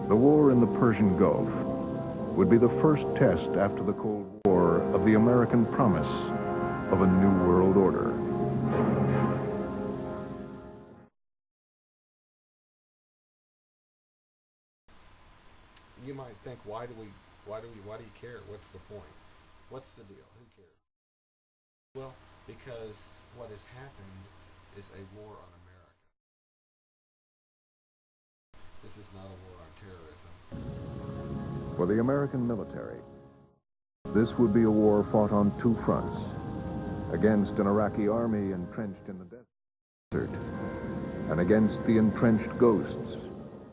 The war in the Persian Gulf would be the first test after the Cold War of the American promise of a new world order. You might think, why do you care? What's the point? What's the deal? Who cares? Well, because what has happened is a war on America. This is not a war on terrorism. For the American military, this would be a war fought on two fronts, against an Iraqi army entrenched in the desert, and against the entrenched ghosts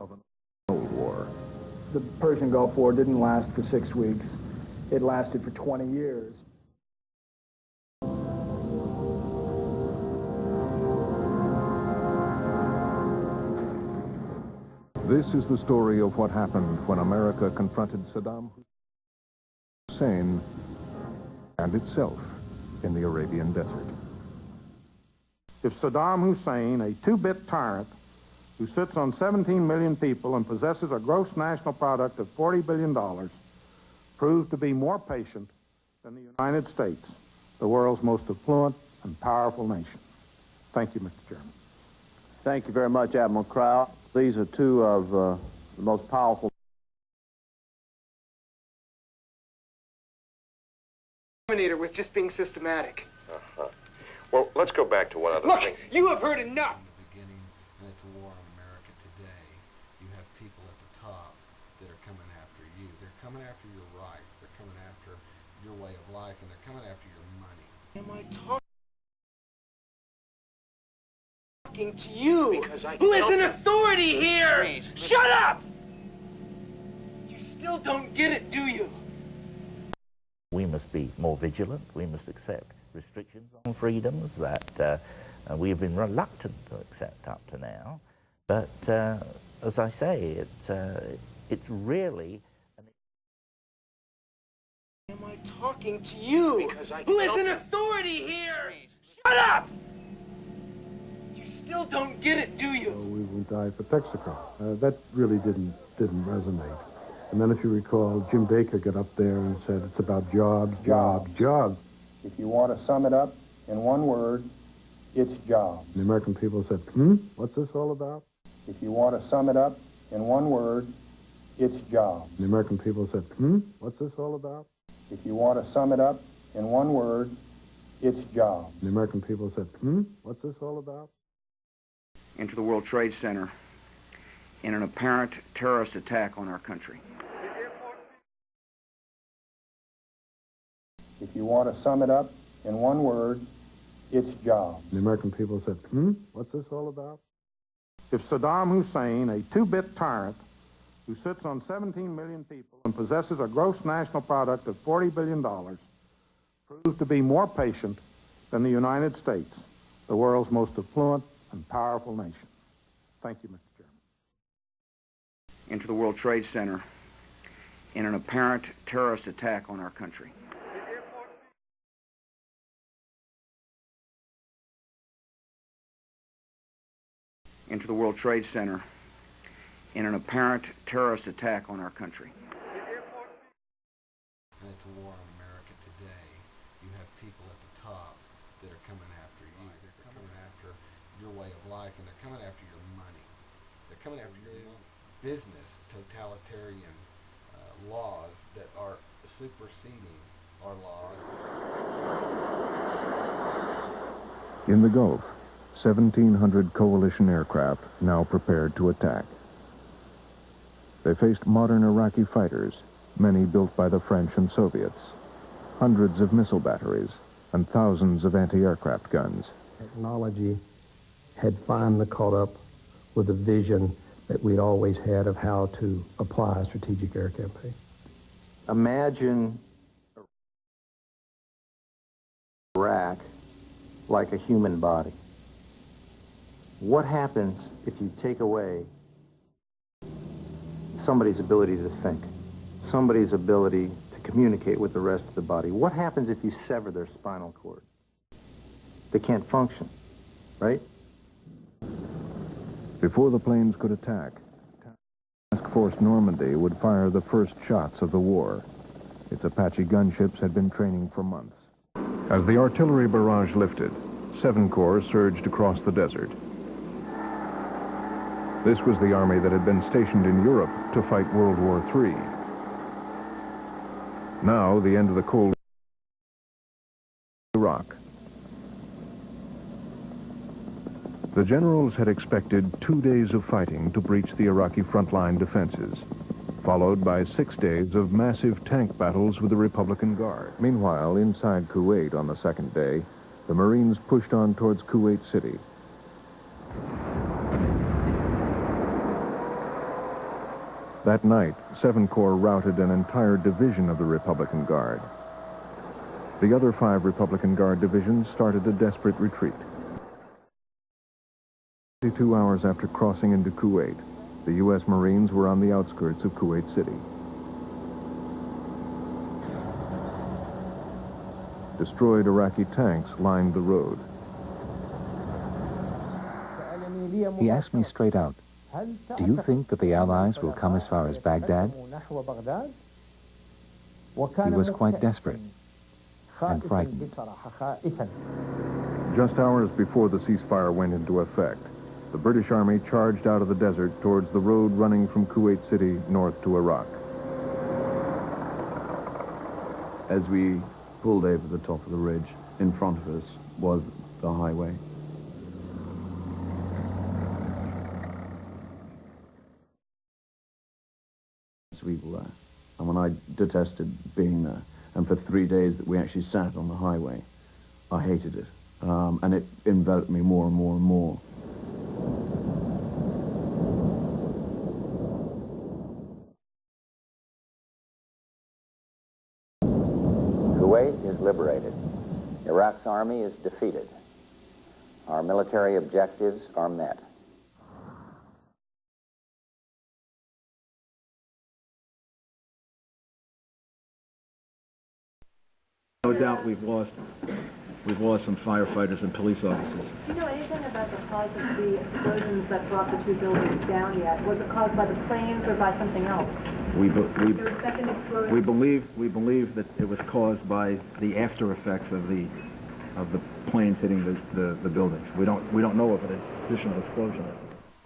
of an old war. The Persian Gulf War didn't last for 6 weeks. It lasted for 20 years. This is the story of what happened when America confronted Saddam Hussein and itself in the Arabian desert. If Saddam Hussein, a two-bit tyrant who sits on 17 million people and possesses a gross national product of $40 billion, proved to be more patient than the United States, the world's most affluent and powerful nation. Thank you, Mr. Chairman. Thank you very much, Admiral Crowell. These are two of the most powerful. Terminator was just being systematic. Well, let's go back to one other Look, thing. you have heard enough. In the beginning, and it's a war on America today. You have people at the top that are coming after you. They're coming after your rights. They're coming after your way of life, and they're coming after your money. Am I talking to you? Because I Who is don't- an authority here? Please, listen. Shut up! You still don't get it, do you? We must be more vigilant. We must accept restrictions on freedoms that we have been reluctant to accept up to now. But as I say, it's really Am I talking to you? Because I Who is don't- an authority here? Please, Shut up! You still don't get it, do you? We died for Texaco. That really didn't resonate. And then if you recall, Jim Baker got up there and said, it's about jobs, jobs, jobs. If you want to sum it up in one word, it's jobs. The American people said, what's this all about? If you want to sum it up in one word, it's jobs. The American people said, what's this all about? If you want to sum it up in one word, it's jobs. The American people said, what's this all about? Into the World Trade Center in an apparent terrorist attack on our country. If you want to sum it up in one word, it's jobs. The American people said, what's this all about? If Saddam Hussein, a two-bit tyrant who sits on 17 million people and possesses a gross national product of $40 billion, proved to be more patient than the United States, the world's most affluent and powerful nation. Thank you, Mr. Chairman. Into the World Trade Center in an apparent terrorist attack on our country. Into the World Trade Center in an apparent terrorist attack on our country. And it's a war on America today. You have people at the top that are coming after you. They're coming after your way of life, and they're coming after your money. They're coming after your business totalitarian laws that are superseding our laws. In the Gulf, 1,700 coalition aircraft now prepared to attack. They faced modern Iraqi fighters, many built by the French and Soviets, hundreds of missile batteries, and thousands of anti-aircraft guns. Technology had finally caught up with the vision that we'd always had of how to apply a strategic air campaign. Imagine Iraq like a human body. What happens if you take away somebody's ability to think, somebody's ability to communicate with the rest of the body? What happens if you sever their spinal cord? They can't function, right? Before the planes could attack, task reinforced Normandy would fire the first shots of the war. Its Apache gunships had been training for months. As the artillery barrage lifted, 7 Corps surged across the desert. This was the army that had been stationed in Europe to fight World War III. Now, the end of the Cold War, Iraq. The generals had expected 2 days of fighting to breach the Iraqi frontline defenses, followed by 6 days of massive tank battles with the Republican Guard. Meanwhile, inside Kuwait on the second day, the Marines pushed on towards Kuwait City. That night, 7 Corps routed an entire division of the Republican Guard. The other 5 Republican Guard divisions started a desperate retreat. 22 hours after crossing into Kuwait, the U.S. Marines were on the outskirts of Kuwait City. Destroyed Iraqi tanks lined the road. He asked me straight out, "Do you think that the Allies will come as far as Baghdad?" He was quite desperate and frightened. Just hours before the ceasefire went into effect, the British Army charged out of the desert towards the road running from Kuwait City north to Iraq. As we pulled over the top of the ridge, in front of us was the highway. We were there. And when I detested being there, and for 3 days that we actually sat on the highway, I hated it. And it enveloped me more and more and more. Kuwait is liberated. Iraq's army is defeated. Our military objectives are met. No doubt we've lost some firefighters and police officers. Do you know anything about the cause of the explosions that brought the 2 buildings down yet? Was it caused by the planes or by something else? We believe that it was caused by the after effects of the planes hitting the buildings. We don't know of an additional explosion.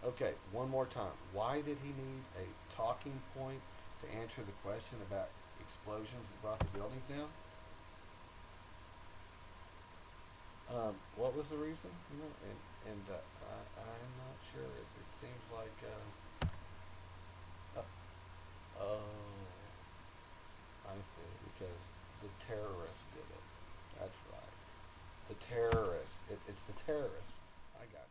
Okay, one more time. Why did he need a talking point to answer the question about explosions that brought the buildings down? What was the reason? I'm not sure. It seems like, oh, I see, because the terrorists did it. That's right. The terrorists. It's the terrorists. I got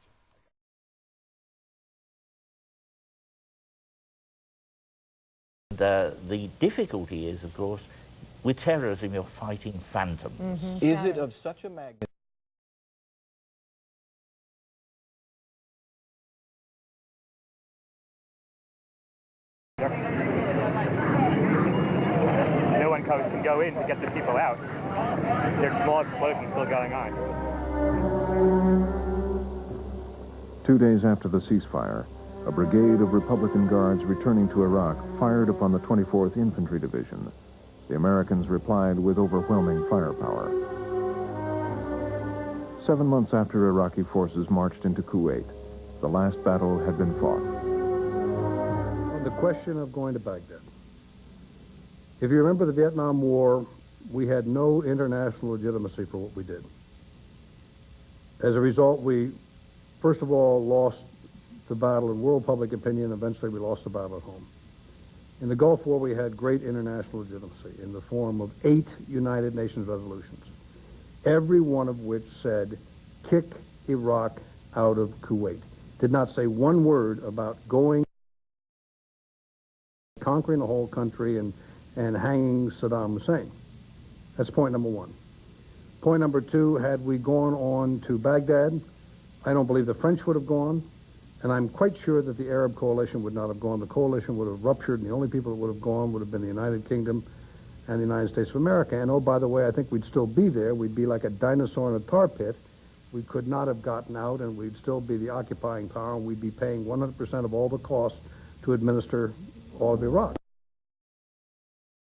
you. The difficulty is, of course, with terrorism, you're fighting phantoms. Mm-hmm. Is it of such a magnitude? No one can go in to get the people out. There's small explosions still going on. 2 days after the ceasefire, a brigade of Republican Guards returning to Iraq fired upon the 24th Infantry Division. The Americans replied with overwhelming firepower. 7 months after Iraqi forces marched into Kuwait, the last battle had been fought. On the question of going to Baghdad, if you remember the Vietnam War, we had no international legitimacy for what we did. As a result, we, first of all, lost the battle in world public opinion. Eventually, we lost the battle at home. In the Gulf War, we had great international legitimacy in the form of 8 United Nations resolutions, every one of which said, kick Iraq out of Kuwait. Did not say one word about going, conquering the whole country and hanging Saddam Hussein. That's point number 1. Point number 2, had we gone on to Baghdad, I don't believe the French would have gone, and I'm quite sure that the Arab coalition would not have gone. The coalition would have ruptured, and the only people that would have gone would have been the United Kingdom and the United States of America. And oh, by the way, I think we'd still be there. We'd be like a dinosaur in a tar pit. We could not have gotten out, and we'd still be the occupying power, and we'd be paying 100% of all the costs to administer all of Iraq.